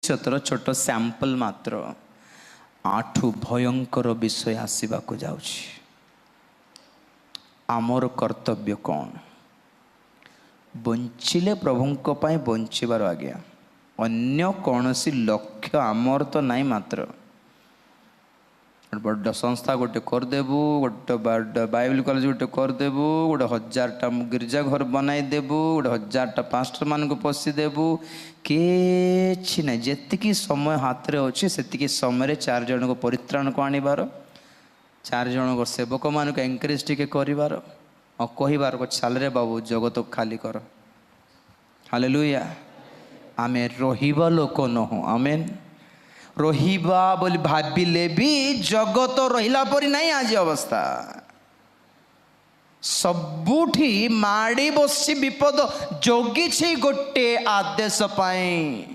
भविष्यतर छोट सैंपल मात्र आठु भयंकर विषय आसवा को जाउछि। आमर कर्तव्य कौन? बंचिले प्रभुंक पाए बंचिबार आज्ञा, अन्य कौनसी लक्ष्य आमर तो नहीं। मात्र बड़ संस्था गोटे करदेबू, गोटे बाइबल कॉलेज गोटे करदेबू, गोटे 1000टा गिरजा घर बनाई देबू, गोटे 1000टा पास्टर मान को पोषिदेबू, किछि ना। जेतिकी समय हाथ में अच्छे सेतिकी समय 4 जन को परित्राण को आनिबार, 4 जन को सेवक मान को एनकरेज टिके करिबार और कहिबार को चल रे बाबू जगत को खाली कर। हालेलुया। आमे रहिबा लोक नहो। आमेन। रहिबा बोली भाबिले भी जगत रहिला परि नहीं। आज अवस्था सबुठी माड़ी बसी विपद जोगी छी गोटे आदेश पाई।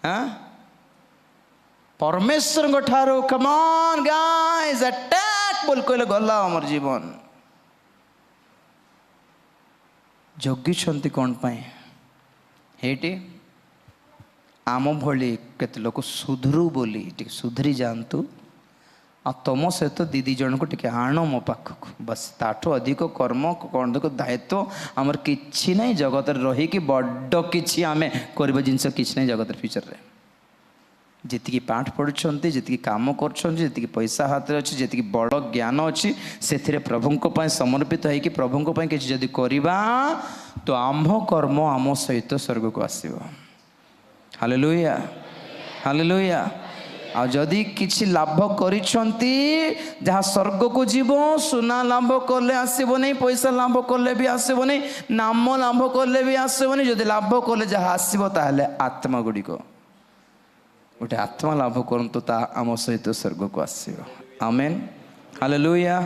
हाँ परमेश्वर ठारो कम ऑन गाइस अटैक बोल कहले गला हमर जीवन। जोगी छंती कौन पाए? हेटी आम भली केते लोक सुधरू बोली टिके सुधरी जातु आ तुम सहित दीदी जन को टिके आण मो पाखक। बस ताठो अधिक कर्म कौन देखो दायित्व आमर किछि नहीं। जगत रही कि बड़ किछि आमे करबा जिंस किछि नहीं। जगत फ्यूचर रे जेतिकी पाठ पढ़ुछंती, जेतिकी काम करछंती, जेतिकी पैसा हाथ रे अछि, जेतिकी बड़ ज्ञान अछि, सेथिरे प्रभुंक पय समर्पित है कि प्रभुंक पय किछि जदि करिबा तो आम्भ कर्म आम सहित स्वर्ग को आसीबो। Hallelujah hallelujah. आ जदि किछि लाभ करिछंती जहाँ स्वर्ग को जीवो, सुना लाभ करले आसीबो नहीं, पैसा लाभ करले भी आसीबो नहीं, नाम लाभ करले भी आसीबो नहीं। जदि लाभ करले जहाँ आसीबो ताहले आत्मा गुडी को गोटे आत्मा लाभ करंतु ता आम सहित स्वर्ग को आसीबो। Amen hallelujah.